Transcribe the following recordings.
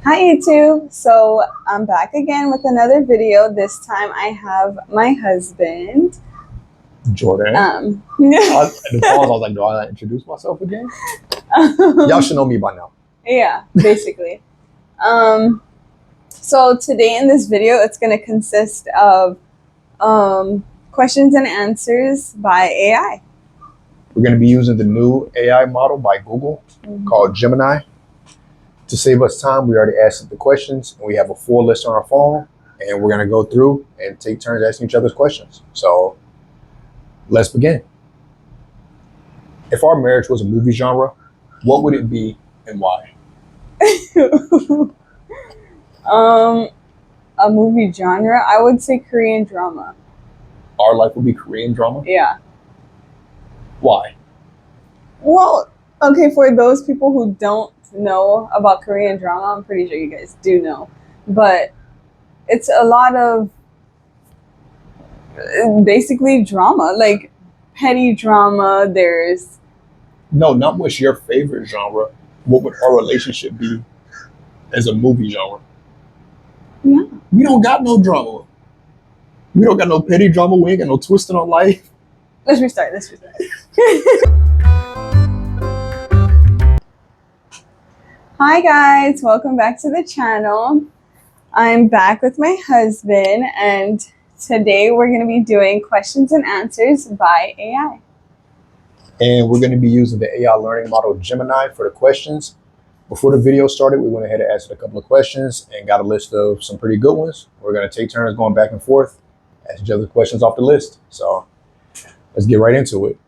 Hi YouTube! So I'm back again with another video. This time I have my husband. Jordan. In the pause, I was like, do I introduce myself again? Y'all should know me by now. Yeah, basically. So today in this video, it's going to consist of questions and answers by AI. We're going to be using the new AI model by Google called Gemini. To save us time, we already asked the questions, and we have a full list on our phone, and we're going to go through and take turns asking each other's questions. So let's begin. If our marriage was a movie genre, what would it be and why? A movie genre, I would say Korean drama. Our life would be Korean drama? Yeah. Why? Well, okay, for those people who don't know about Korean drama, I'm pretty sure you guys do know, but it's a lot of basically drama, like petty drama. There's no, not what's your favorite genre. What would our relationship be as a movie genre? Yeah. We don't got no drama. We don't got no petty drama. We ain't got no twisting on life. Let's restart. Hi guys, welcome back to the channel. I'm back with my husband, and today we're going to be doing questions and answers by AI. And we're going to be using the AI learning model Gemini for the questions. Before the video started, we went ahead and answered a couple of questions and got a list of some pretty good ones. We're going to take turns going back and forth, ask each other questions off the list. So let's get right into it.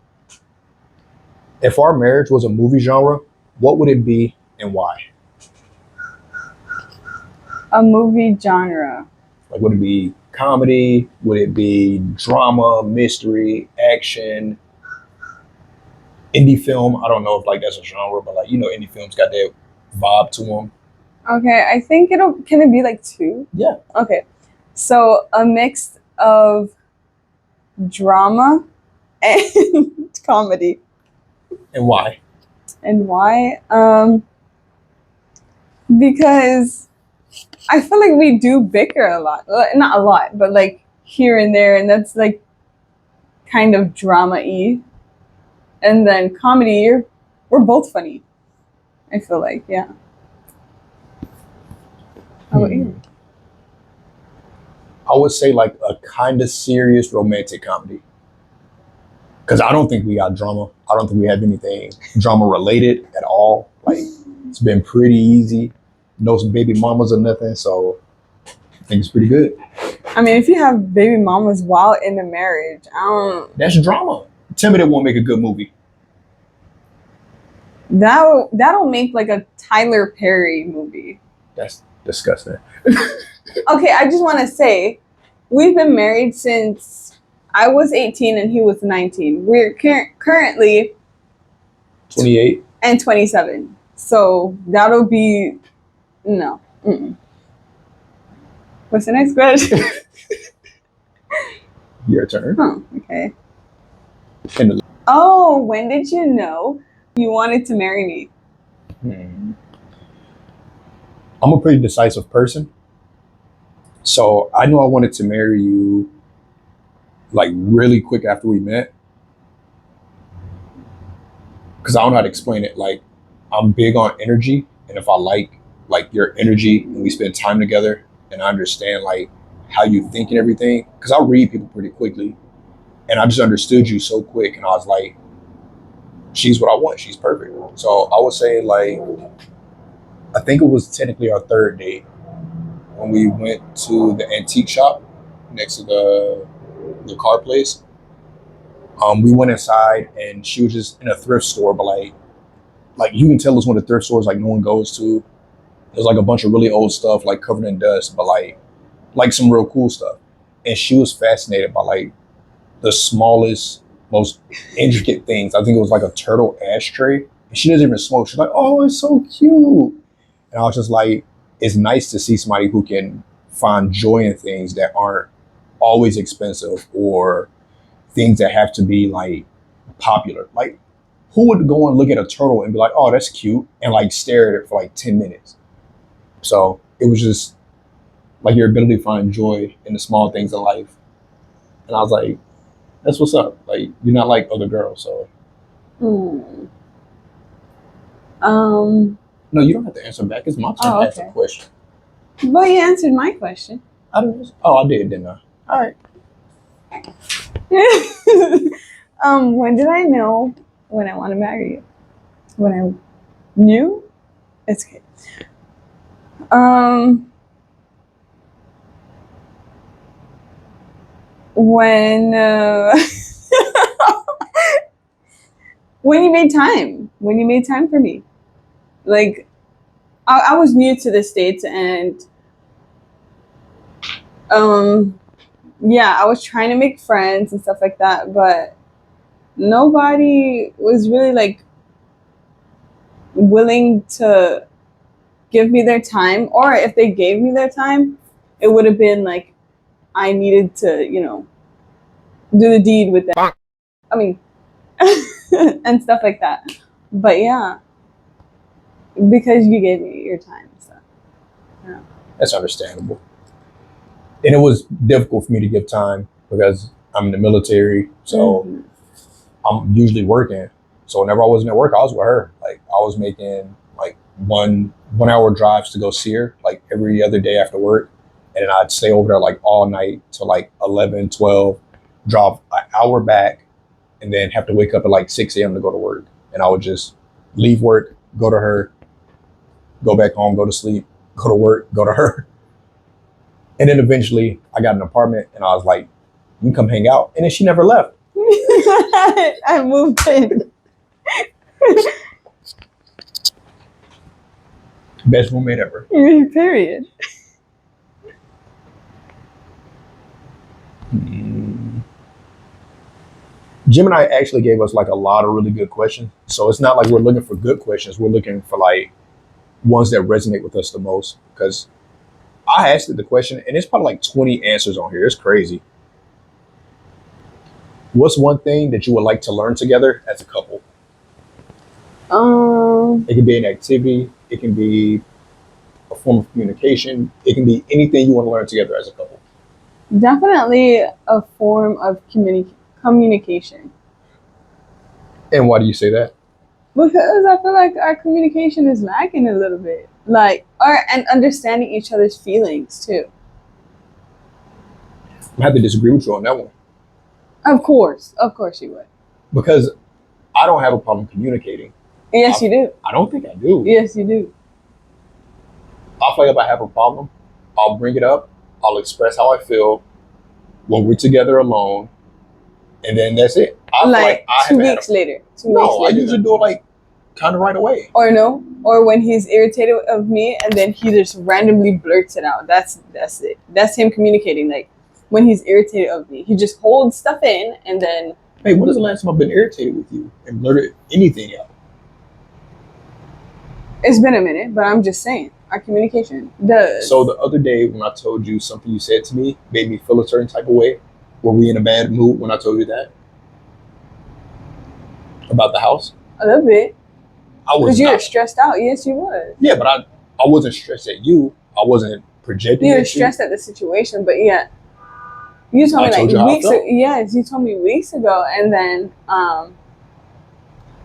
If our marriage was a movie genre, what would it be and why? A movie genre. Like, would it be comedy? Would it be drama, mystery, action, indie film? I don't know if like that's a genre, but like, you know, indie films got that vibe to them. Okay, I think can it be like two? Yeah. Okay, so a mix of drama and comedy. And why? And why? Because I feel like we do bicker a lot. Not a lot, but like here and there, and that's like kind of drama-y. And then comedy, we're both funny. I feel like, yeah. How about you? I would say like a kind of serious romantic comedy. Because I don't think we got drama. I don't think we have anything drama related at all. Like, it's been pretty easy. No some baby mamas or nothing. So I think it's pretty good. I mean, if you have baby mamas while in a marriage, That's drama. Tell me that won't make a good movie. That'll make like a Tyler Perry movie. That's disgusting. Okay, I just want to say, we've been married since I was 18 and he was 19. We're currently 28 and 27. So that'll be no. Mm-mm. What's the next question? Your turn. Oh, okay. And Oh, when did you know you wanted to marry me? I'm a pretty decisive person. So I knew I wanted to marry you like really quick after we met. Because I don't know how to explain it. Like, I'm big on energy. And if I like your energy and we spend time together and I understand like how you think and everything, because I read people pretty quickly. And I just understood you so quick. And I was like, she's what I want. She's perfect. So I would say like, I think it was technically our third date when we went to the antique shop next to the car place. We went inside and she was just in a thrift store, but like you can tell it's one of the thrift stores like no one goes to. There's like a bunch of really old stuff like covered in dust, but like some real cool stuff. And she was fascinated by like the smallest, most intricate things. I think it was like a turtle ashtray. And she doesn't even smoke. She's like, oh, it's so cute. And I was just like, it's nice to see somebody who can find joy in things that aren't always expensive or things that have to be like popular. Like, who would go and look at a turtle and be like, "Oh, that's cute," and like stare at it for like 10 minutes? So it was just like your ability to find joy in the small things of life. And I was like, "That's what's up." Like, you're not like other girls, so Hmm. Um. no, you don't have to answer back. It's my turn Oh, to ask a okay. question. But you answered my question. I didn't. Oh, I did, didn't I? All right. When did I know when I want to marry you? When I knew? It's okay. Um, when when you made time. When you made time for me. Like I was new to the States and um yeah, I was trying to make friends and stuff like that, but nobody was really like willing to give me their time, or if they gave me their time, it would have been like I needed to, do the deed with them. I mean, and stuff like that. But yeah, because you gave me your time and stuff. Yeah. That's understandable. And it was difficult for me to give time because I'm in the military, so Mm-hmm. I'm usually working. So whenever I wasn't at work, I was with her. Like, I was making like one hour drives to go see her like every other day after work. And then I'd stay over there like all night till like 11, 12, drive an hour back, and then have to wake up at like 6 a.m. to go to work. And I would just leave work, go to her, go back home, go to sleep, go to work, go to her. And then eventually I got an apartment and I was like, "You can come hang out." And then she never left. I moved in. Best roommate ever. Period. Gemini actually gave us like a lot of really good questions. So it's not like we're looking for good questions. We're looking for like ones that resonate with us the most. Because I asked it the question and it's probably like 20 answers on here. It's crazy. What's one thing that you would like to learn together as a couple? It can be an activity. It can be a form of communication. It can be anything you want to learn together as a couple. Definitely a form of communication. And why do you say that? Because I feel like our communication is lacking a little bit. Like, and understanding each other's feelings too. I have to disagree with you on that one Of course you would. because I don't have a problem communicating. Yes, you do. I don't think I do. Yes, you do. I feel like if I have a problem, I'll bring it up. I'll express how I feel when we're together alone, and then that's it. I feel Like I two haven't had weeks later. I usually do it like kind of right away. Or no, or when he's irritated of me, and then he just randomly blurts it out. That's it. That's him communicating. Like when he's irritated of me, he just holds stuff in, and then Hey, when was the last time I've been irritated with you and blurted anything out? it's been a minute. But I'm just saying, our communication does. So the other day when I told you something you said to me made me feel a certain type of way, were we in a bad mood when I told you that? About the house? A little bit. I was Because you were not. stressed out. Yes, you was. Yeah, but I wasn't stressed at you. I wasn't projecting You were at you. stressed at the situation, but yeah. You told I me told you like how I weeks felt. yes, you told me weeks ago, and then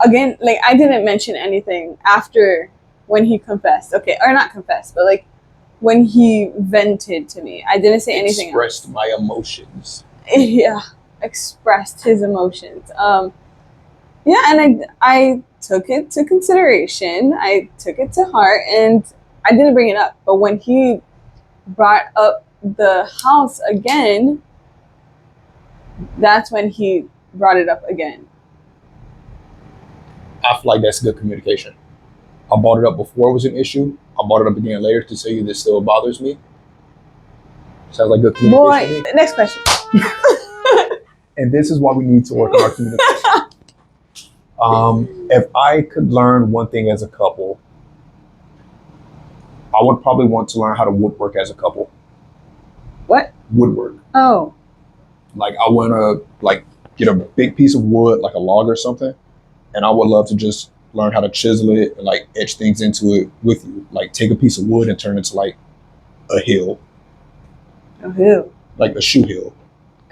again, like I didn't mention anything after when he confessed. Okay, or not confessed, but like when he vented to me. I didn't say anything else. Expressed my emotions. Yeah, expressed his emotions. Yeah, and I took it to consideration. I took it to heart, and I didn't bring it up. But when he brought up the house again, that's when he brought it up again. I feel like that's good communication. I brought it up before it was an issue. I brought it up again later to tell you this still bothers me. Sounds like good communication to Boy, me. next question. And this is why we need to work on our communication. If I could learn one thing as a couple, I would probably want to learn how to woodwork as a couple. What? Woodwork. Oh, Like I want to like get a big piece of wood, like a log or something, and I would love to just learn how to chisel it and like etch things into it with you. Like take a piece of wood and turn it into like a hill, A hill. like a shoe hill.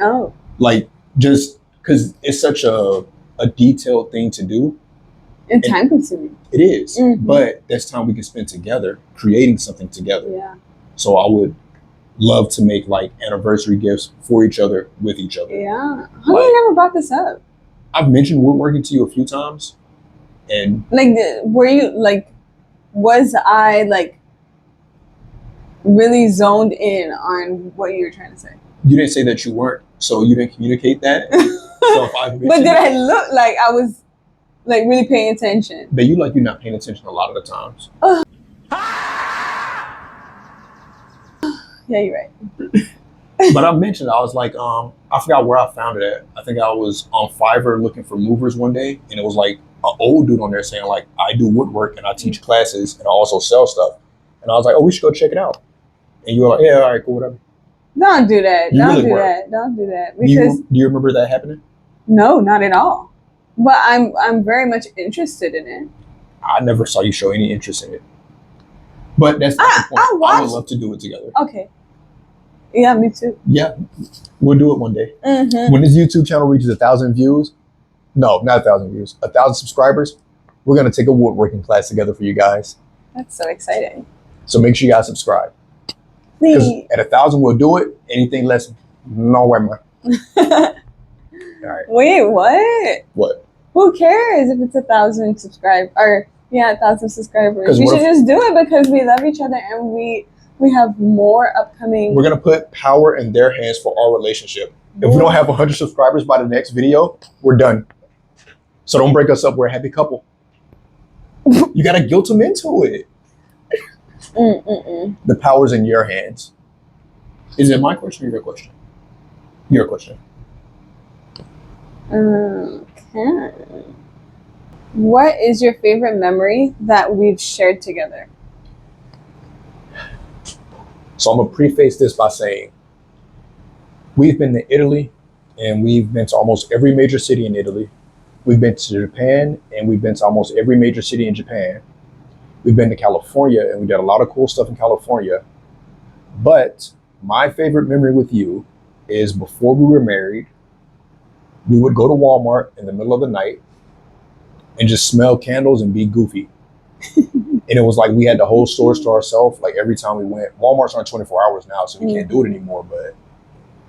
Oh. Like just because it's such a detailed thing to do. And time consuming. It is, Mhm. but that's time we can spend together creating something together. Yeah. So I would love to make like anniversary gifts for each other with each other. Yeah. How come you never brought this up? I've mentioned woodworking to you a few times, and Like, were you like, was I like really zoned in on what you were trying to say? you didn't say that you weren't, so you didn't communicate that. So if I But mentioned did I look like I was like really paying attention? that, you like you're not paying attention a lot of the times. Yeah, you're right. But I mentioned, I was like, I forgot where I found it at. I think I was on Fiverr looking for movers one day, and it was like an old dude on there saying like, I do woodwork and I teach classes and I also sell stuff. And I was like, oh, we should go check it out. And you were like, yeah, all right, cool, whatever. Don't do that. You Don't really do were. that. Don't do that. Do Because you remember that happening? no, not at all. But I'm very much interested in it. I never saw you show any interest in it. But that's not the point. I would love to do it together. Okay. Yeah, me too. Yeah, we'll do it one day. Mm-hmm. When this YouTube channel reaches 1,000 views, no, not 1,000 views, 1,000 subscribers, we're gonna take a woodworking class together for you guys. That's so exciting. So make sure you guys subscribe. Because Please. at 1,000 we'll do it. Anything less, no way, man. All right. Wait, what? What? Who cares if it's 1,000 subscribers? Or yeah, 1,000 subscribers. 'Cause We what should if- just do it because we love each other and we have more upcoming. We're gonna put power in their hands for our relationship. If we don't have 100 subscribers by the next video, we're done. So don't break us up. We're a happy couple. You gotta guilt them into it. Mm-mm-mm. The power's in your hands. Is it my question or your question? Your question. Okay. What is your favorite memory that we've shared together? So I'm gonna preface this by saying we've been to Italy and we've been to almost every major city in Italy. We've been to Japan and we've been to almost every major city in Japan. We've been to California and we did a lot of cool stuff in California. But my favorite memory with you is before we were married, we would go to Walmart in the middle of the night and just smell candles and be goofy. And it was like we had the whole store to ourselves. Like every time we went, Walmart's on 24 hours now, so we can't do it anymore. But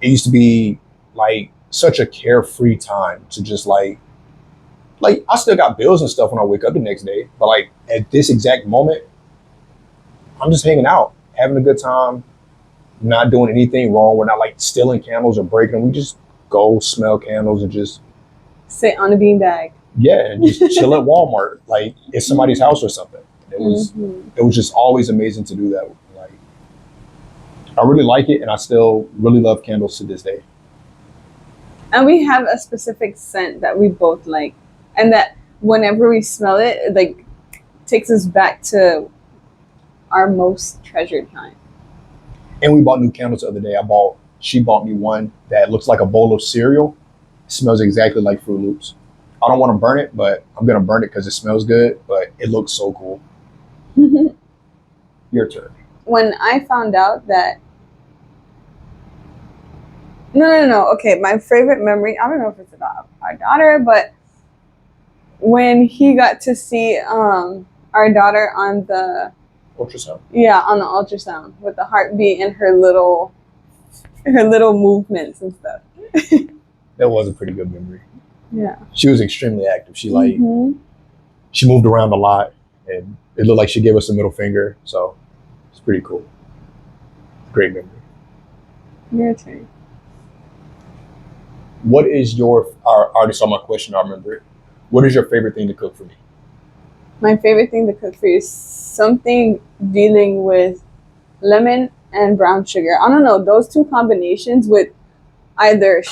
it used to be like such a carefree time to just like I still got bills and stuff when I wake up the next day. But like at this exact moment, I'm just hanging out, having a good time, not doing anything wrong. We're not like stealing candles or breaking them. We just go smell candles and just Sit on a beanbag. yeah, and just chill at Walmart, like it's somebody's house or something. It was just always amazing to do that. Like I really like it, and I still really love candles to this day. And we have a specific scent that we both like. And that whenever we smell it, it like takes us back to our most treasured time. And we bought new candles the other day. She bought me one that looks like a bowl of cereal. It smells exactly like Fruit Loops. I don't want to burn it, but I'm gonna burn it because it smells good. But it looks so cool. Your turn. When I found out that no. Okay, my favorite memory, I don't know if it's about our daughter, but when he got to see our daughter on the Ultrasound. Yeah, on the ultrasound with the heartbeat and her little movements and stuff. That was a pretty good memory. Yeah. She was extremely active. She Mhm. she moved around a lot, and it looked like she gave us a middle finger. So it's pretty cool. Great memory. Your turn. What is your? I already saw my question. I remember it. What is your favorite thing to cook for me? My favorite thing to cook for you is something dealing with lemon and brown sugar. I don't know, those two combinations with either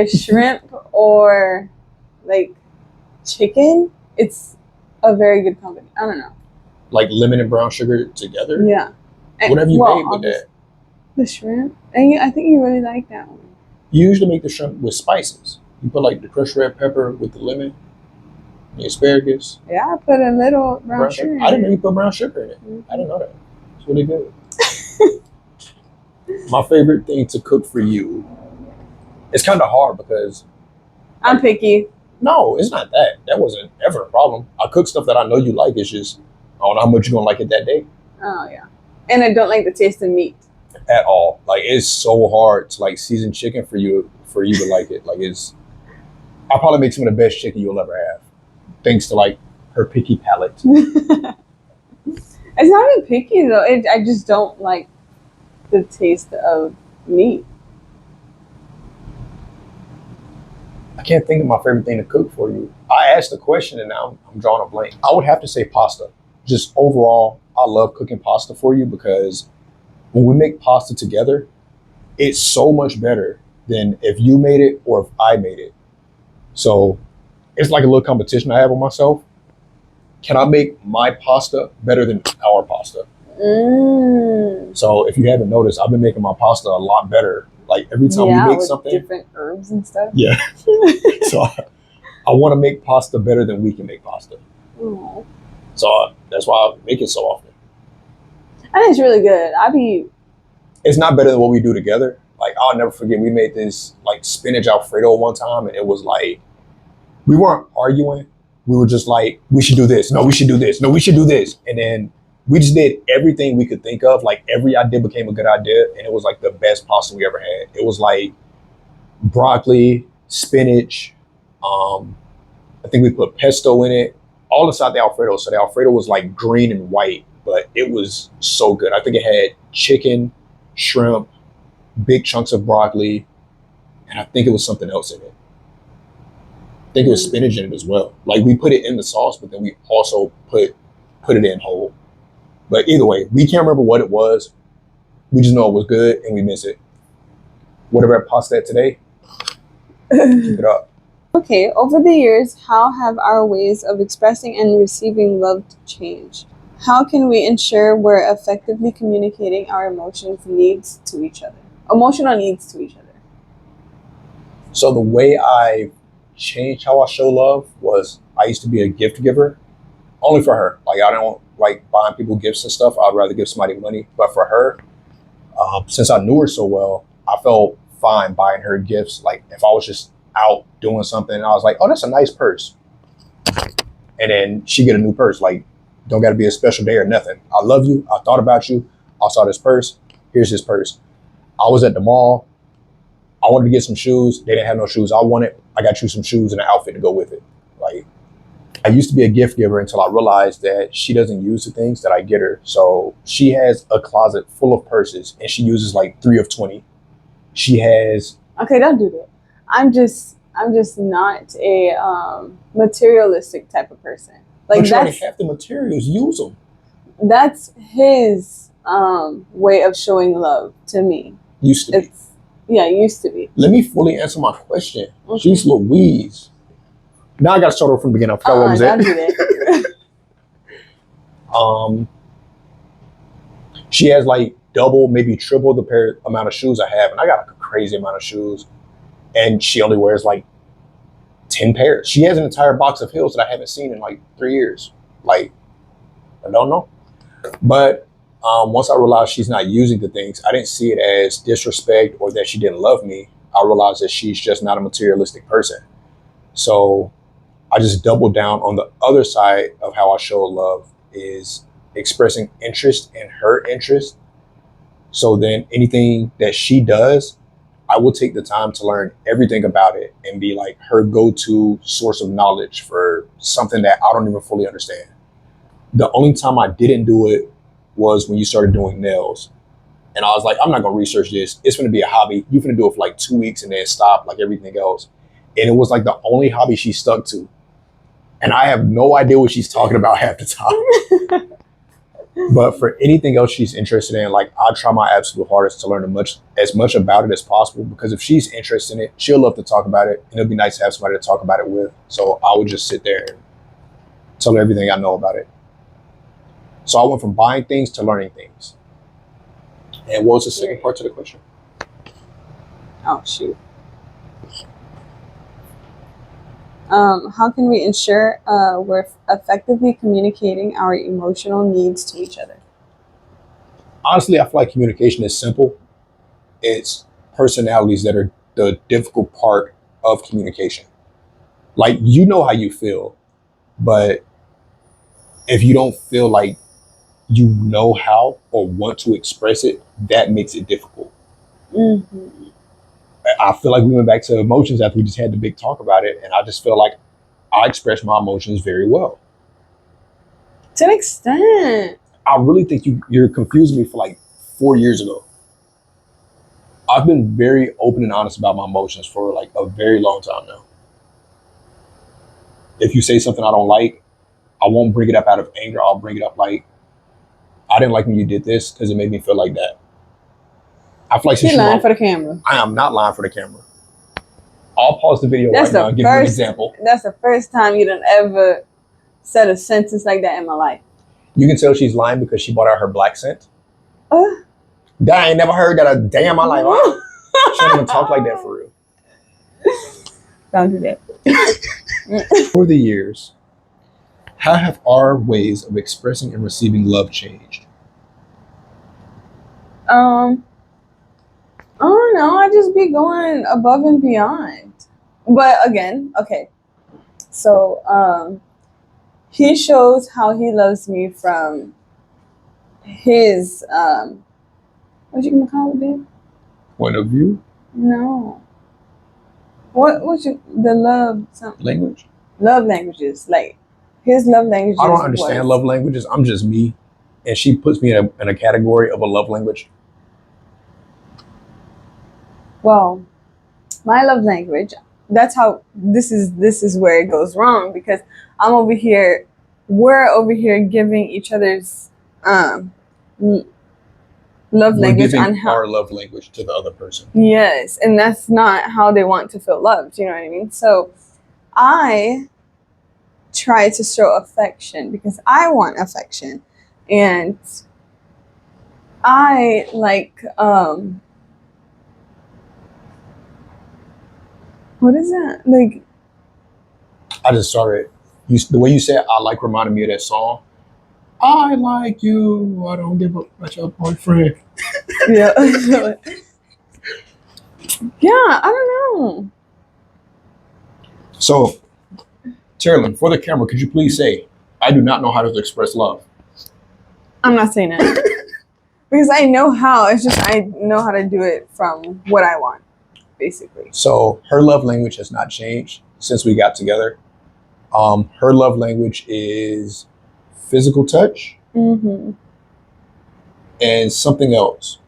shrimp or like chicken. It's a very good combination. I don't know. Like lemon and brown sugar together? Yeah. What have you made with that? The shrimp. And I think you really like that one. You usually make the shrimp with spices. You put like the crushed red pepper with the lemon, the asparagus, Yeah, I put a little brown sugar in I didn't know it. you put brown sugar in it. Mm-hmm. I didn't know that. It's really good. My favorite thing to cook for you, it's kind of hard because I'm picky. no, it's not that. That wasn't ever a problem. I cook stuff that I know you like. It's just I don't know how much you're gonna like it that day Oh yeah, and I don't like the taste of meat. at all. Like it's so hard to like season chicken for you to like it. Like it's I probably make some of the best chicken you'll ever have, thanks to like her picky palate. It's not even picky though. I just don't like the taste of meat. I can't think of my favorite thing to cook for you. I asked the question and now I'm drawing a blank. I would have to say pasta. Just overall, I love cooking pasta for you because when we make pasta together, it's so much better than if you made it or if I made it. So it's like a little competition I have with myself. Can I make my pasta better than our pasta? Mm. So if you haven't noticed, I've been making my pasta a lot better. Like every time we make with something, different herbs and stuff. yeah. So I want to make pasta better than we can make pasta. Oh. So that's why I make it so often. And it's really good. It's not better than what we do together. Like I'll never forget, we made this like spinach Alfredo one time, and it was like we weren't arguing. We were just like, we should do this. No, we should do this. No, we should do this. And then we just did everything we could think of. Like every idea became a good idea, and it was like the best pasta we ever had. It was like broccoli, spinach. I think we put pesto in it. All inside the Alfredo. So the Alfredo was like green and white, but it was so good. I think it had chicken, shrimp, big chunks of broccoli, and I think it was something else in it. I think it was spinach in it as well. Like we put it in the sauce, but then we also put it in whole. But either way, we can't remember what it was. We just know it was good and we miss it. Whatever I pasta at today, keep it up. Okay, over the years, how have our ways of expressing and receiving love changed? How can we ensure we're effectively communicating our emotional needs to each other? So the way I changed how I show love was I used to be a gift giver, only for her. Like I don't like buying people gifts and stuff. I'd rather give somebody money. But for her, since I knew her so well, I felt fine buying her gifts. Like if I was just out doing something, I was like, "Oh, that's a nice purse," and then she get a new purse. Like, don't got to be a special day or nothing. I love you. I thought about you. I saw this purse. Here's this purse. I was at the mall. I wanted to get some shoes. They didn't have no shoes I wanted. I got you some shoes and an outfit to go with it. Like, I used to be a gift giver until I realized that she doesn't use the things that I get her. So she has a closet full of purses and she uses like 3 of 20. She has. Okay, don't do that. I'm just not a materialistic type of person. Like But you already have the materials. Use them. That's his way of showing love to me. Used to be. Used to be. Let me fully answer my question. Okay. Jeez Louise. Now I got to start over from the beginning. I forgot what was don't it. do that. She has like double, maybe triple the amount of shoes I have, and I got like a crazy amount of shoes. And she only wears like 10 pairs. She has an entire box of heels that I haven't seen in like 3 years. Like, I don't know. But once I realized she's not using the things, I didn't see it as disrespect or that she didn't love me. I realized that she's just not a materialistic person. So I just doubled down on the other side of how I show love is expressing interest in her interest. So then anything that she does, I will take the time to learn everything about it and be like her go-to source of knowledge for something that I don't even fully understand. The only time I didn't do it was when you started doing nails. And I was like, I'm not going to research this. It's going to be a hobby. You're going to do it for like 2 weeks and then stop like everything else. And it was like the only hobby she stuck to. And I have no idea what she's talking about half the time. But for anything else she's interested in, like I try my absolute hardest to learn as much about it as possible, because if she's interested in it, she'll love to talk about it, and it'll be nice to have somebody to talk about it with. So I would just sit there and tell her everything I know about it. So I went from buying things to learning things. And what was the second part to the question? Oh shoot. How can we ensure we're effectively communicating our emotional needs to each other? Honestly, I feel like communication is simple. It's personalities that are the difficult part of communication. Like, you know how you feel, but if you don't feel like you know how or want to express it, that makes it difficult. Mm-hmm. I feel like we went back to emotions after we just had the big talk about it, and I just feel like I express my emotions very well. To an extent. I really think you're confusing me for like 4 years ago. I've been very open and honest about my emotions for like a very long time now. If you say something I don't like, I won't bring it up out of anger. I'll bring it up like, I didn't like when you did this because it made me feel like that. I feel like He lying for the camera. I am not lying for the camera. I'll pause the video That's right now and give you an example. That's the first time you done ever said a sentence like that in my life. You can tell she's lying because she bought out her black scent. Uh, I ain't never heard that a day in my life. She don't even talk like that for real. Don't do that. For the years, how have our ways of expressing and receiving love changed? I don't know. I just be going above and beyond. But again, okay. So he shows how he loves me from his what you gonna call it, babe? Point of view? No. What's the love something? Language? Love languages. Like his love languages. I don't understand love languages. I'm just me. And she puts me in a category of a love language. Well, my love language, that's how this is where it goes wrong, because we're over here giving each other's love language on how our love language to the other person. Yes, and that's not how they want to feel loved, you know what I mean? So I try to show affection because I want affection, and I like what is that? Like, I just started. The way you said "I like" reminded me of that song. I like you. I don't give up about your boyfriend. yeah. Yeah, I don't know. So, Terilyn, for the camera, could you please say, "I do not know how to express love"? I'm not saying that because I know how. It's just I know how to do it from what I want, basically. So her love language has not changed since we got together. Her love language is physical touch Mm-hmm. and something else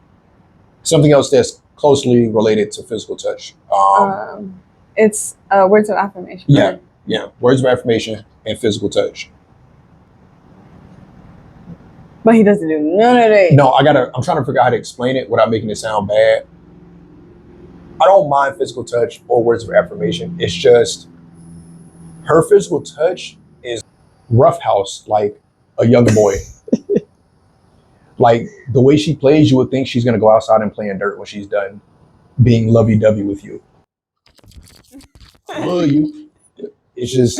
that's closely related to physical touch. It's words of affirmation. Yeah, words of affirmation and physical touch. But he doesn't do none of that. No, I'm trying to figure out how to explain it without making it sound bad. I don't mind physical touch or words of affirmation. It's just her physical touch is roughhouse, like a young boy. Like the way she plays, you would think she's gonna go outside and play in dirt when she's done being lovey-dovey with you. I love you. It just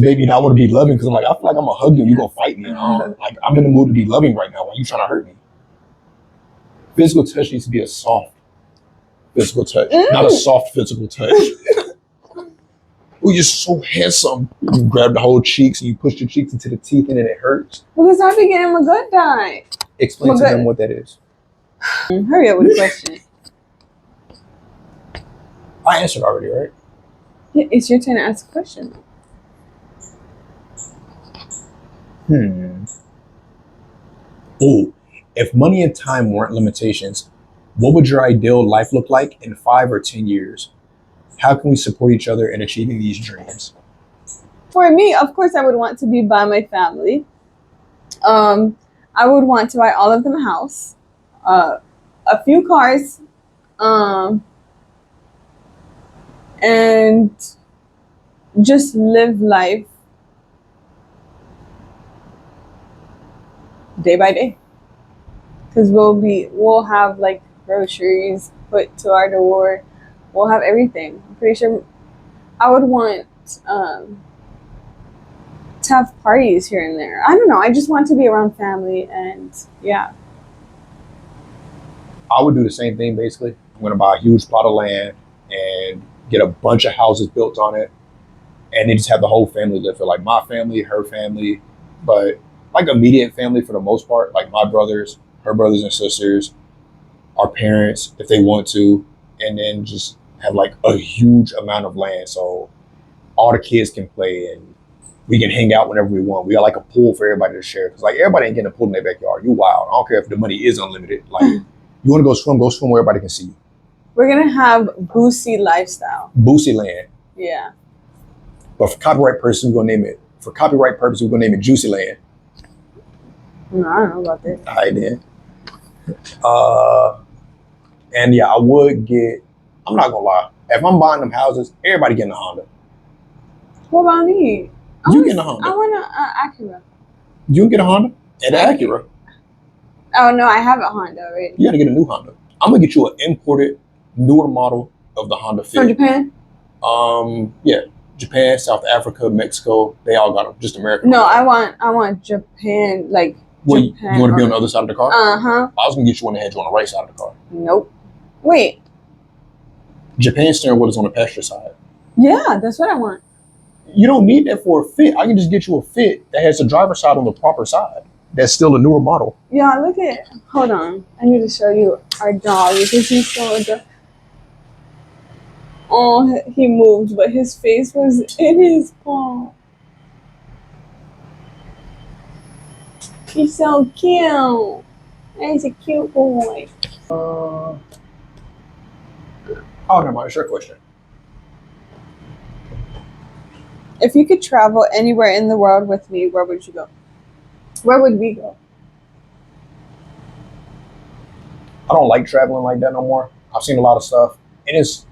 made me not want to be loving because I'm like, I feel like I'm gonna hug you, you gonna fight me. Like I'm in the mood to be loving right now. Why are you trying to hurt me? Physical touch needs to be a soft physical touch, not a soft physical touch. Oh, you're so handsome. You grab the whole cheeks and you push your cheeks into the teeth and then it hurts. Because I be getting my good time. Explain to them what that is. Hurry up with the question. I answered already, right? Yeah, it's your turn to ask a question. Oh, if money and time weren't limitations, what would your ideal life look like in 5 or 10 years? How can we support each other in achieving these dreams? For me, of course, I would want to be by my family. I would want to buy all of them a house, a few cars, and just live life day by day. Because we'll have like groceries put to our door. We'll have everything. I'm pretty sure I would want to have parties here and there. I don't know. I just want to be around family, and yeah. I would do the same thing basically. I'm gonna buy a huge plot of land and get a bunch of houses built on it, and then just have the whole family live there, like my family, her family, but like immediate family for the most part, like my brothers, her brothers and sisters, our parents, if they want to, and then just have like a huge amount of land so all the kids can play and we can hang out whenever we want. We got like a pool for everybody to share because like everybody ain't getting a pool in their backyard. You wild. I don't care if the money is unlimited. Like you want to go swim where everybody can see you. We're gonna have Boosie lifestyle. Boosie land. Yeah. But for copyright purposes, we're gonna name it. For copyright purposes, we're gonna name it Juicy Land. No, I don't know about that. All right then. And yeah, I would get. I'm not gonna lie. If I'm buying them houses, everybody getting a Honda. What about me? You getting a Honda? I want an Acura. You can get a Honda and an Acura. Oh no, I have a Honda already. You gotta get a new Honda. I'm gonna get you an imported, newer model of the Honda Fit. From Japan? Yeah, Japan, South Africa, Mexico. They all got them. Just America. No, I want Japan. Like Well, Japan. you want to be on the other side of the car? Uh-huh. I was gonna get you one that had you on the right side of the car. Nope. Wait. Japan steering wheel is on the passenger side. Yeah, that's what I want. You don't need that for a Fit. I can just get you a Fit that has the driver's side on the proper side. That's still a newer model. Yeah, look at. Hold on. I need to show you our dog because he's so adorable. Oh, he moved, but his face was in his paw. He's so cute. He's a cute boy. Oh, never mind. It's your question. If you could travel anywhere in the world with me, where would you go? Where would we go? I don't like traveling like that no more. I've seen a lot of stuff, and it's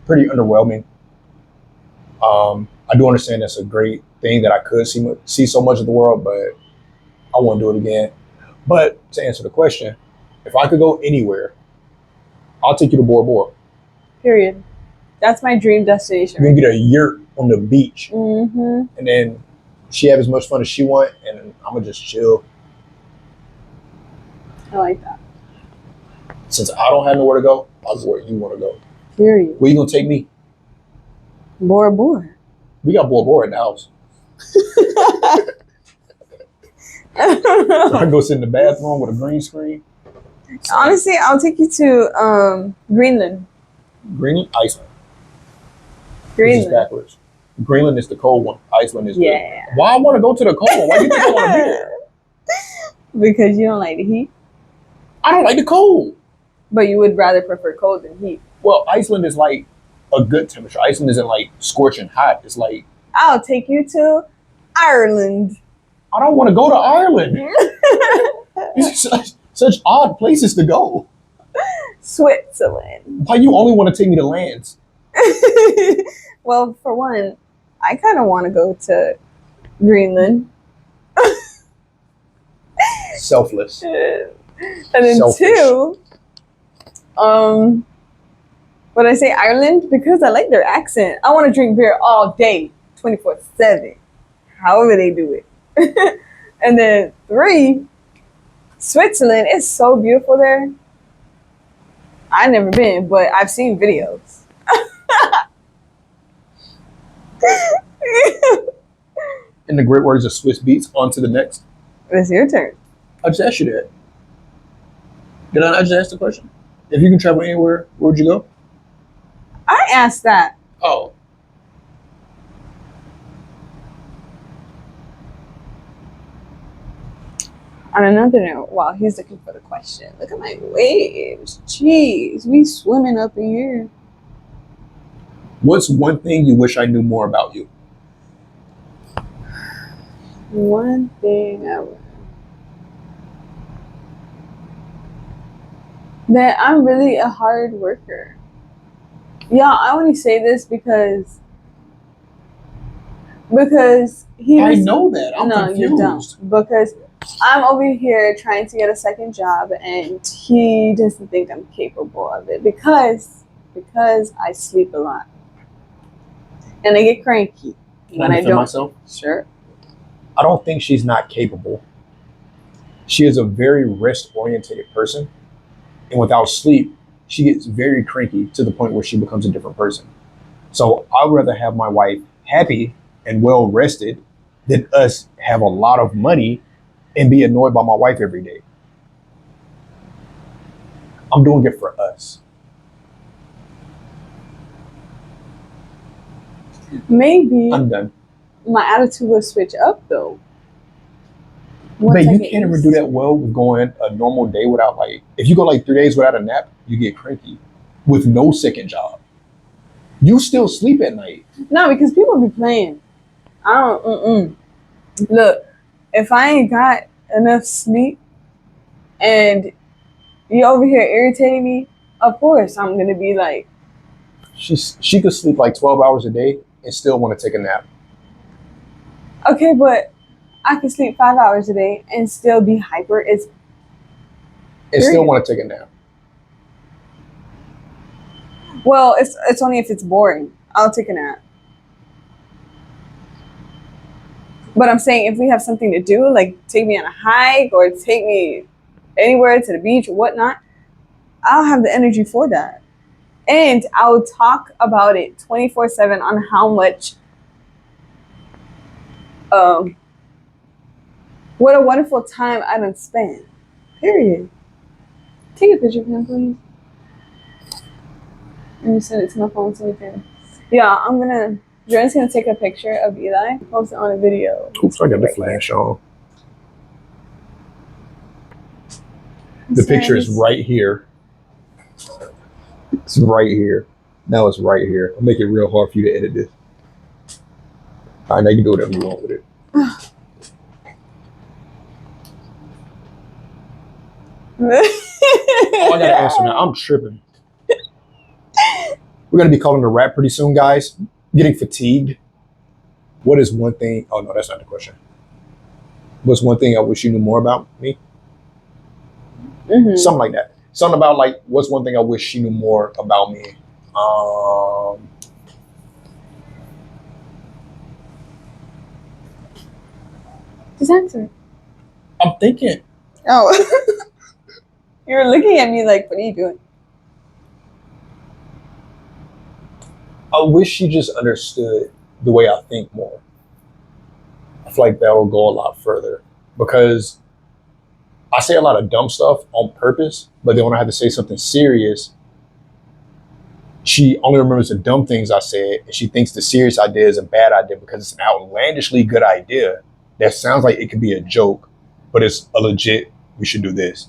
pretty underwhelming. I do understand that's a great thing that I could see so much of the world, but I won't do it again. But to answer the question, if I could go anywhere, I'll take you to Bora Bora. Period. That's my dream destination. You can get a yurt on the beach, Mm-hmm. and then she have as much fun as she want, and I'm gonna just chill. I like that. Since I don't have nowhere to go, I'll go where you want to go. Period. Where you gonna take me? Bora Bora. We got Bora Bora in the house. I can go sit in the bathroom with a green screen. Honestly, I'll take you to Greenland. Greenland, Iceland. This is Greenland. backwards. Greenland is the cold one. Iceland is Yeah. the. Why I want to go to the cold one? Why do you think I want to be there? Because you don't like the heat, I don't like the cold. but you would rather prefer cold than heat. Well, Iceland is like a good temperature. Iceland isn't like scorching hot. It's like I'll take you to Ireland. I don't want to go to Ireland. These are such odd places to go. Switzerland. Why you only want to take me to lands? Well, for one, I kind of want to go to Greenland. Selfless. And then Selfish. two, when I say Ireland, because I like their accent. I want to drink beer all day, 24/7, however they do it. And then three, Switzerland is so beautiful there. I've never been, but I've seen videos. In the great words of Swiss Beats, on to the next. It's your turn. I just asked you that. Did I just ask the question? If you can travel anywhere, where would you go? I asked that. Oh. On another note, while he's looking for the question, look at my waves. Jeez, we swimming up in here. What's one thing you wish I knew more about you? One thing that I'm really a hard worker. Yeah, I only say this because he I was, know that. I'm no, confused. you don't. Because I'm over here trying to get a second job and he doesn't think I'm capable of it because I sleep a lot. And I get cranky when I defend don't. myself? Sure. I don't think she's not capable. She is a very rest-oriented person, and without sleep, she gets very cranky to the point where she becomes a different person. So I'd rather have my wife happy and well rested than us have a lot of money and be annoyed by my wife every day. I'm doing it for us. Maybe I'm done. my attitude will switch up though. But Once I you get can't ever used do to that well with going a normal day without, like, if you go like 3 days without a nap, you get cranky with no second job. You still sleep at night. it. No, because people be playing. I don't. Look, if I ain't got enough sleep and you over here irritating me, of course I'm gonna be like, She could sleep like 12 hours a day and still want to take a nap okay, but I can sleep 5 hours a day and still be hyper. It's and still period. want to take a nap. Well, it's only if it's boring. I'll take a nap. But I'm saying if we have something to do, like take me on a hike or take me anywhere to the beach or whatnot, I'll have the energy for that. And I'll talk about it 24/7 on how much, um, what a wonderful time I done spent. Period. Take a picture of him, please. And you send it to my phone so we can. Yeah, Jordan's gonna take a picture of Eli, post it on a video. Oops, I got the flash on. The picture is right here. It's right here. Now it's right here. I'll make it real hard for you to edit this. All right, now you can do whatever you want with it. Oh, I gotta answer now. I'm tripping. We're gonna be calling the rap pretty soon, guys. Getting fatigued. What is one thing? Oh no, that's not the question. What's one thing I wish you knew more about me? Mm-hmm. Something like that. Something about like, what's one thing I wish she knew more about me? Just answer it. I'm thinking. Oh. You were looking at me like, what are you doing? I wish she just understood the way I think more. I feel like that will go a lot further because I say a lot of dumb stuff on purpose, but then when I have to say something serious, she only remembers the dumb things I said, and she thinks the serious idea is a bad idea because it's an outlandishly good idea that sounds like it could be a joke, but it's a legit, we should do this.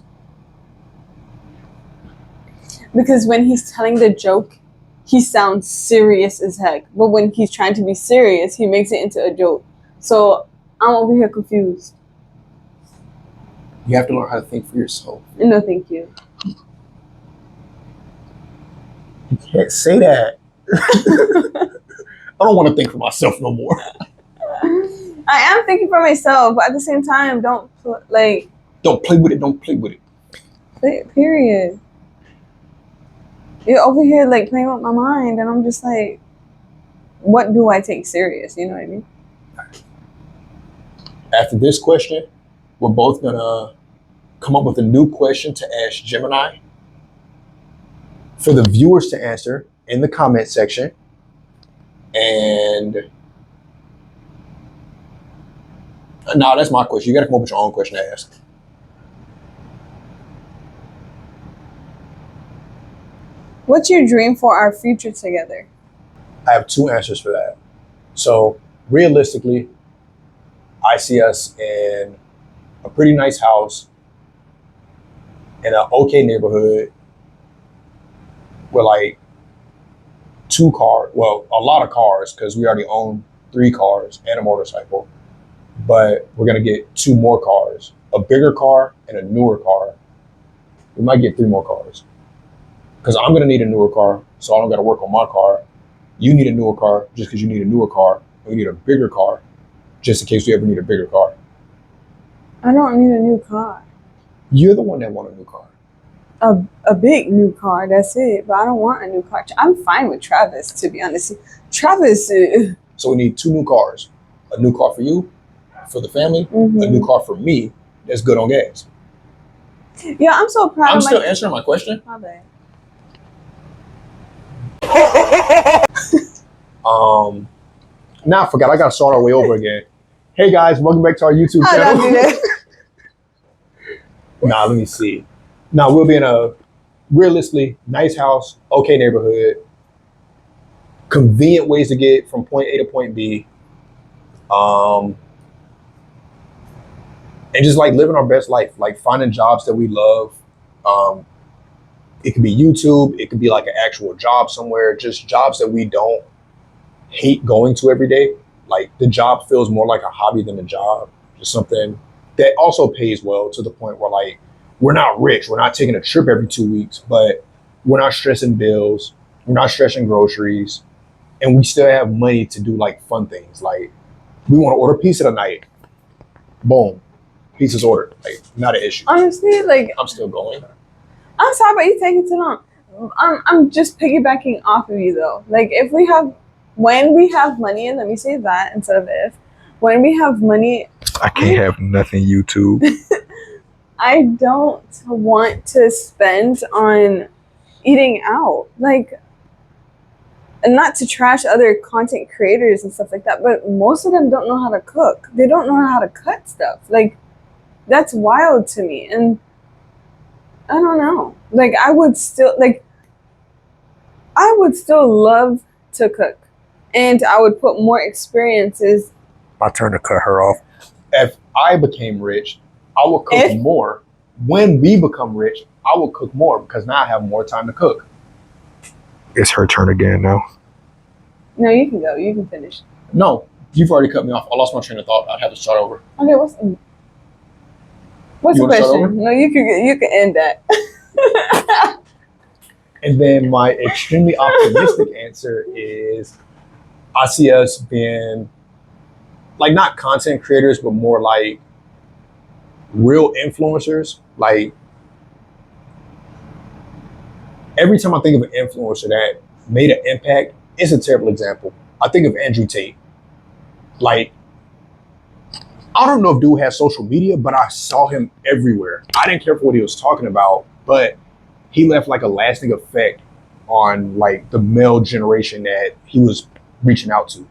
Because when he's telling the joke, he sounds serious as heck. But when he's trying to be serious, he makes it into a joke. So I'm over here confused. You have to learn how to think for yourself. No, thank you. You can't say that. I don't want to think for myself no more. I am thinking for myself, but at the same time, don't play with it. Don't play with it. Period. You're over here like playing with my mind, and I'm just like, what do I take serious? You know what I mean? After this question, we're both gonna come up with a new question to ask Gemini for the viewers to answer in the comment section. And no, that's my question. You gotta come up with your own question to ask. What's your dream for our future together? I have two answers for that. So realistically, I see us in a pretty nice house in an okay neighborhood with like a lot of cars because we already own 3 cars and a motorcycle. But we're gonna get 2 more cars, a bigger car and a newer car. We might get 3 more cars because I'm gonna need a newer car, so I don't gotta work on my car. You need a newer car just because you need a newer car. We need a bigger car just in case we ever need a bigger car. I don't need a new car. You're the one that want a new car. a big new car. That's it. But I don't want a new car. I'm fine with Travis, to be honest. Travis. So we need 2 new cars. A new car for you, for the family. A new car for me that's good on gas. Yeah, I'm so proud. I'm still answering my question. My bad. Now I forgot. I got to start our way over again. Hey guys, welcome back to our YouTube channel. Don't do that. Nah, let me see. Now we'll be in a realistically nice house, okay neighborhood, convenient ways to get from point A to point B, and just like living our best life, like finding jobs that we love. It could be YouTube, it could be like an actual job somewhere, just jobs that we don't hate going to every day. Like the job feels more like a hobby than a job, just something that also pays well to the point where like we're not rich, we're not taking a trip every 2 weeks, but we're not stressing bills, we're not stressing groceries, and we still have money to do like fun things. Like we want to order pizza tonight, boom, pizza's ordered. Like not an issue. Honestly, like I'm still going. I'm sorry, but you taking too long. I'm just piggybacking off of you though. Like when we have money, and let me say that instead of if, when we have money, I can't have nothing YouTube. I don't want to spend on eating out. Like, and not to trash other content creators and stuff like that, but most of them don't know how to cook. They don't know how to cut stuff. Like, that's wild to me. And I don't know. Like, I would still love to cook. And I would put more experiences. My turn to cut her off. If I became rich, I will cook more. When we become rich, I will cook more because now I have more time to cook. It's her turn again now. No, you can go. You can finish. No, you've already cut me off. I lost my train of thought. I'd have to start over. Okay, what's the question? No, you can end that. And then my extremely optimistic answer is I see us being like not content creators, but more like real influencers. Like every time I think of an influencer that made an impact, it's a terrible example. I think of Andrew Tate. Like, I don't know if dude has social media, but I saw him everywhere. I didn't care for what he was talking about, but he left like a lasting effect on like the male generation that he was reaching out to.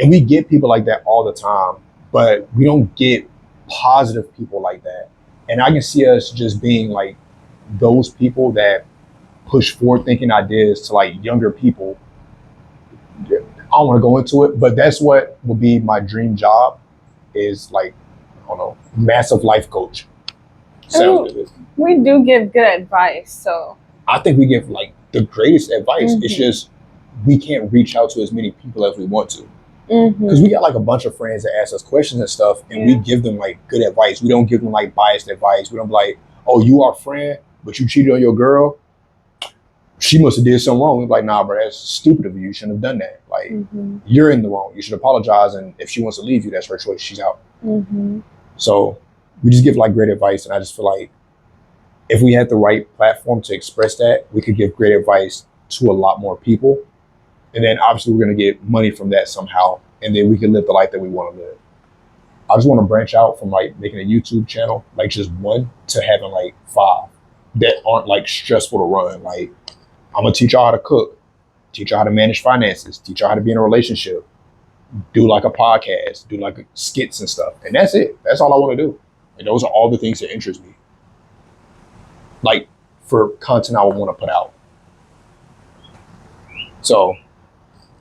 And we get people like that all the time, but we don't get positive people like that. And I can see us just being like those people that push forward thinking ideas to like younger people. I don't want to go into it, but that's what would be my dream job is like, I don't know, massive life coach. Sounds good. We do give good advice, so. I think we give like the greatest advice. It's just, we can't reach out to as many people as we want to. Because we got like a bunch of friends that ask us questions and stuff, and we give them like good advice. We don't give them like biased advice. We don't be like, oh, you our friend, but you cheated on your girl. She must have did something wrong. We're like, nah, bro, that's stupid of you. You shouldn't have done that. Like, you're in the wrong. You should apologize. And if she wants to leave you, that's her choice. She's out. So we just give like great advice. And I just feel like if we had the right platform to express that, we could give great advice to a lot more people. And then obviously we're going to get money from that somehow. And then we can live the life that we want to live. I just want to branch out from like making a YouTube channel, like just one, to having like 5 that aren't like stressful to run. Like, I'm going to teach y'all how to cook, teach y'all how to manage finances, teach y'all how to be in a relationship, do like a podcast, do like skits and stuff. And that's it. That's all I want to do. And those are all the things that interest me. Like for content I would want to put out. So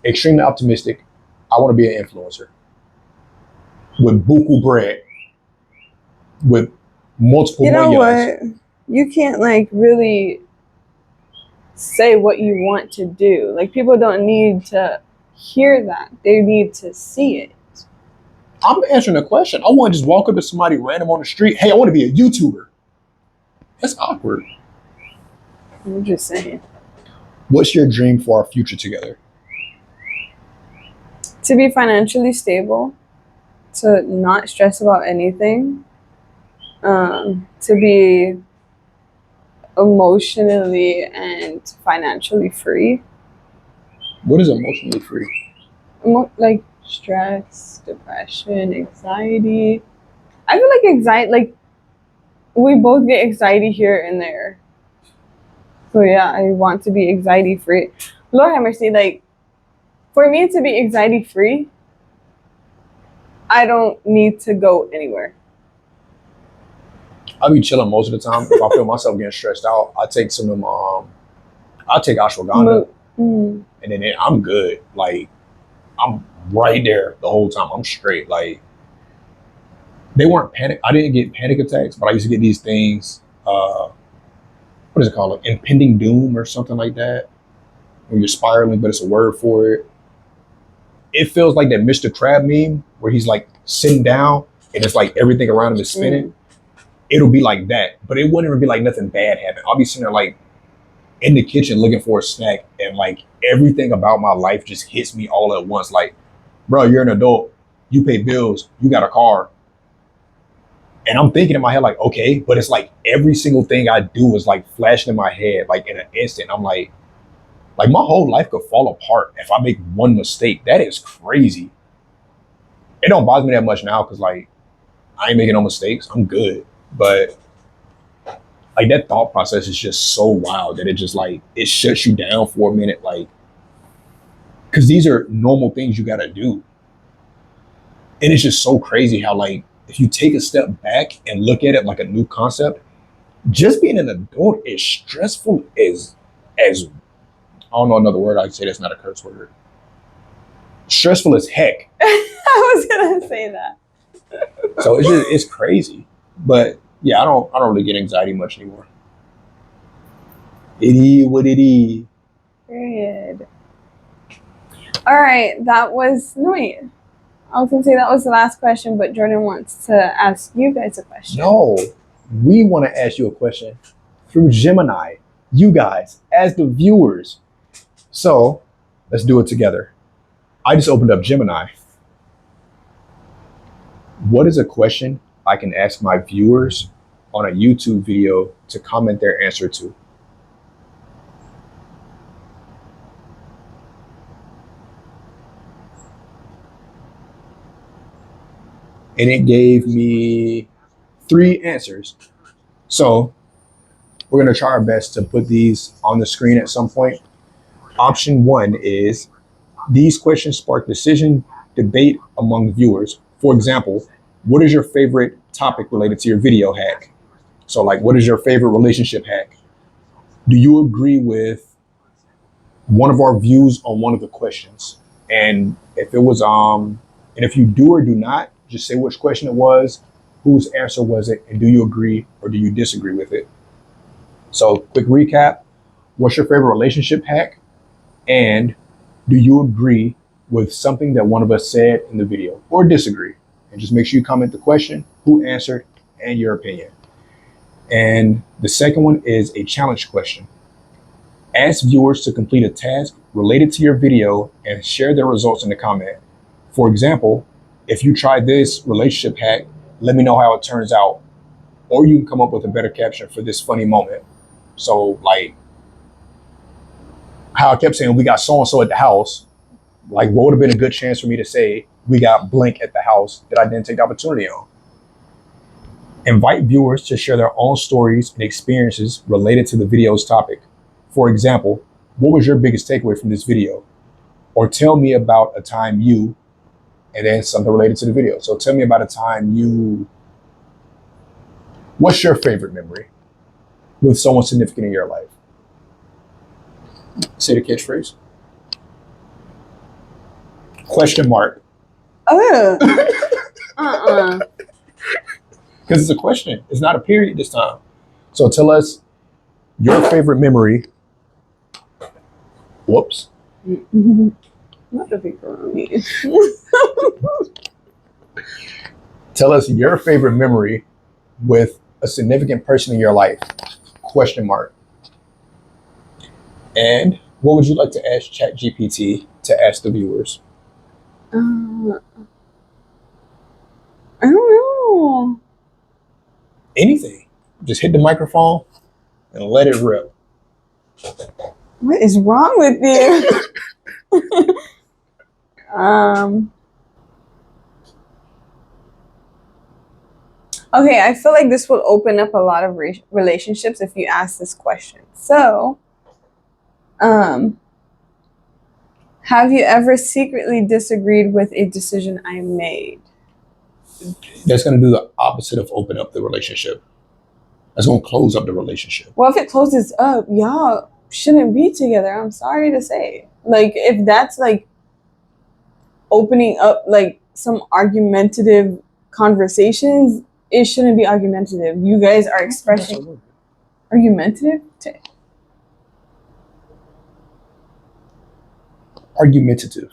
extremely optimistic. I want to be an influencer with buku bread, with multiple You know millions. what? You can't like really say what you want to do. Like people don't need to hear that. They need to see it. I'm answering a question. I want to just walk up to somebody random on the street. Hey, I want to be a YouTuber. That's awkward. I'm just saying. What's your dream for our future together? To be financially stable, to not stress about anything, to be emotionally and financially free. What is emotionally free? Like stress, depression, anxiety. I feel like anxiety, like we both get anxiety here and there. So yeah, I want to be anxiety free. Lord have mercy, like for me to be anxiety free, I don't need to go anywhere. I be chilling most of the time. If I feel myself getting stressed out, I take some of them. I take ashwagandha, Mm. and then I'm good. Like I'm right there the whole time. I'm straight. Like they weren't panic. I didn't get panic attacks, but I used to get these things. What is it called? Like impending doom or something like that. When you're spiraling, but it's a word for it. It feels like that Mr. Crab meme where he's like sitting down and it's like everything around him is spinning. It'll be like that, but it wouldn't even be like nothing bad happened. I'll be sitting there like in the kitchen looking for a snack, and like everything about my life just hits me all at once. Like, bro, you're an adult, you pay bills, you got a car, and I'm thinking in my head like, okay, but it's like every single thing I do is like flashing in my head, like in an instant. I'm like my whole life could fall apart if I make one mistake. That is crazy. It don't bother me that much now because like I ain't making no mistakes. I'm good, but like that thought process is just so wild that it just like it shuts you down for a minute, like because these are normal things you got to do, and it's just so crazy how like if you take a step back and look at it like a new concept, just being an adult is stressful as I don't know another word I'd say that's not a curse word. Stressful as heck. I was gonna say that. So it's crazy, but yeah, I don't really get anxiety much anymore. It is what it is. Period. All right, that was no wait. I was gonna say that was the last question, but Jordan wants to ask you guys a question. No, we want to ask you a question through Gemini. You guys, as the viewers. So let's do it together. I just opened up Gemini. What is a question I can ask my viewers on a YouTube video to comment their answer to? And it gave me 3 answers. So we're going to try our best to put these on the screen at some point. Option 1 is these questions spark decision debate among viewers. For example, what is your favorite topic related to your video hack? So like, what is your favorite relationship hack? Do you agree with one of our views on one of the questions? And if it was, and if you do or do not, just say which question it was, whose answer was it, and do you agree or do you disagree with it? So quick recap, what's your favorite relationship hack? And do you agree with something that one of us said in the video or disagree? And just make sure you comment the question, who answered, and your opinion. And the second one is a challenge question. Ask viewers to complete a task related to your video and share their results in the comment. For example, if you try this relationship hack, let me know how it turns out. Or you can come up with a better caption for this funny moment. So like how I kept saying we got so-and-so at the house, like what would have been a good chance for me to say we got blank at the house that I didn't take the opportunity on? Invite viewers to share their own stories and experiences related to the video's topic. For example, what was your biggest takeaway from this video? Or tell me about a time you, and then something related to the video. So tell me about a time you, what's your favorite memory with someone significant in your life? Say the catchphrase. Question mark. Uh-uh. Because it's a question. It's not a period this time. So tell us your favorite memory. Whoops. Not the big around me. Tell us your favorite memory with a significant person in your life. Question mark. And what would you like to ask ChatGPT to ask the viewers? I don't know. Anything. Just hit the microphone and let it rip. What is wrong with you? Okay, I feel like this will open up a lot of relationships if you ask this question. So, have you ever secretly disagreed with a decision I made? That's going to do the opposite of open up the relationship. That's going to close up the relationship. Well, if it closes up, y'all shouldn't be together. I'm sorry to say. Like, if that's like opening up like some argumentative conversations, it shouldn't be argumentative. You guys are expressing argumentative. Argumentative.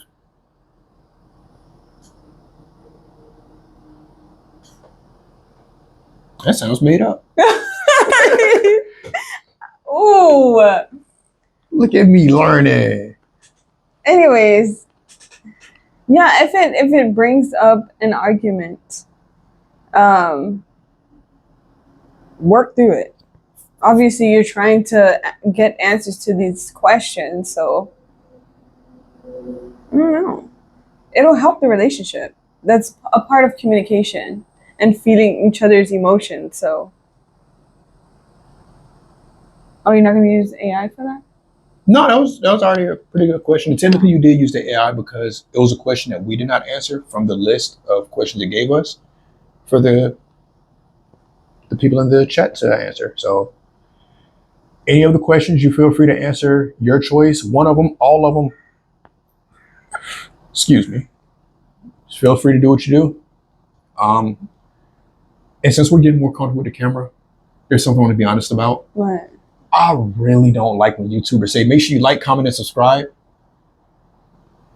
That sounds made up. Ooh. Look at me learning. Anyways, yeah, if it brings up an argument, work through it. Obviously, you're trying to get answers to these questions, so I don't know. It'll help the relationship. That's a part of communication and feeling each other's emotions. So, oh, you're not going to use AI for that? No, that was already a pretty good question. Typically, you did use the AI because it was a question that we did not answer from the list of questions it gave us for the people in the chat to answer. So, any of the questions, you feel free to answer your choice. One of them, all of them. Excuse me. Just feel free to do what you do. And since we're getting more comfortable with the camera, there's something I want to be honest about. What? I really don't like when YouTubers say, make sure you like, comment, and subscribe.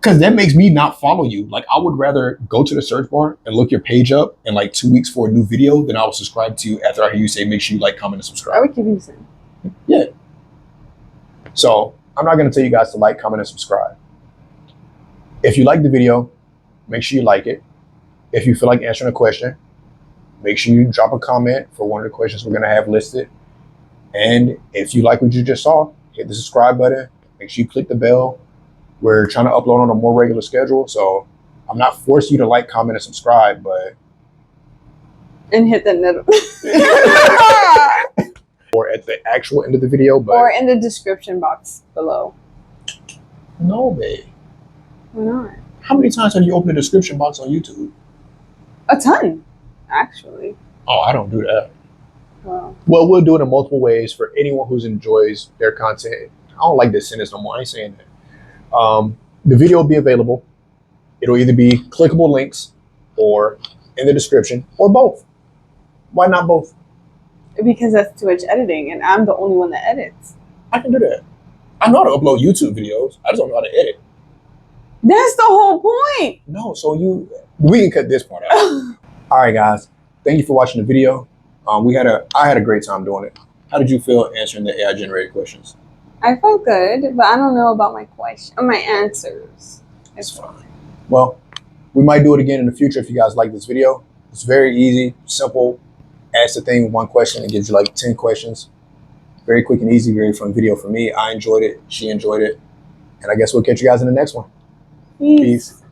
Because that makes me not follow you. Like, I would rather go to the search bar and look your page up in like 2 weeks for a new video than I will subscribe to you after I hear you say, make sure you like, comment, and I subscribe. would keep you the same. Yeah. So I'm not going to tell you guys to like, comment, and subscribe. If you like the video, make sure you like it. If you feel like answering a question, make sure you drop a comment for one of the questions we're going to have listed. And if you like what you just saw, hit the subscribe button. Make sure you click the bell. We're trying to upload on a more regular schedule, so I'm not forcing you to like, comment, and subscribe, but... And hit the notification. Or at the actual end of the video, but... Or in the description box below. No, babe. Why not? How many times have you opened the description box on YouTube? A ton, actually. Oh, I don't do that. Wow. Well, we'll do it in multiple ways for anyone who enjoys their content. I don't like this sentence no more. I ain't saying that. The video will be available. It'll either be clickable links or in the description or both. Why not both? Because that's too much editing, and I'm the only one that edits. I can do that. I know how to upload YouTube videos. I just don't know how to edit. That's the whole point. No, so we can cut this part out. All right, guys. Thank you for watching the video. I had a great time doing it. How did you feel answering the AI generated questions? I felt good, but I don't know about my answers. It's fine. Well, we might do it again in the future if you guys like this video. It's very easy, simple. Ask the thing one question, it gives you like 10 questions. Very quick and easy, very fun video for me. I enjoyed it. She enjoyed it. And I guess we'll catch you guys in the next one. Peace.